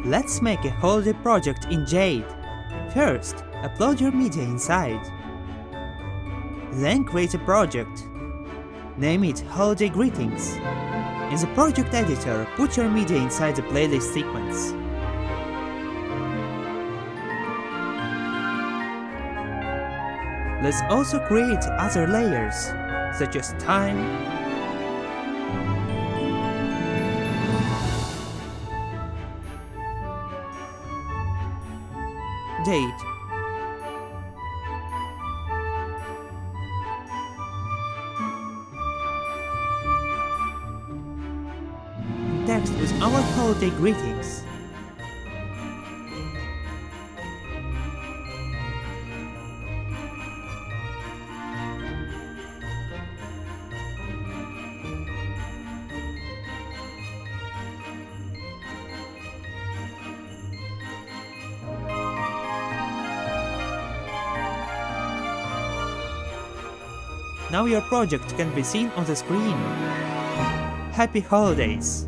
Let's make a holiday project in Jade. First, upload your media inside. Then create a project. Name it Holiday Greetings. In the project editor, put your media inside the playlist sequence. Let's also create other layers, such as time, date, text with our holiday greetings. Now your project can be seen on the screen. Happy holidays!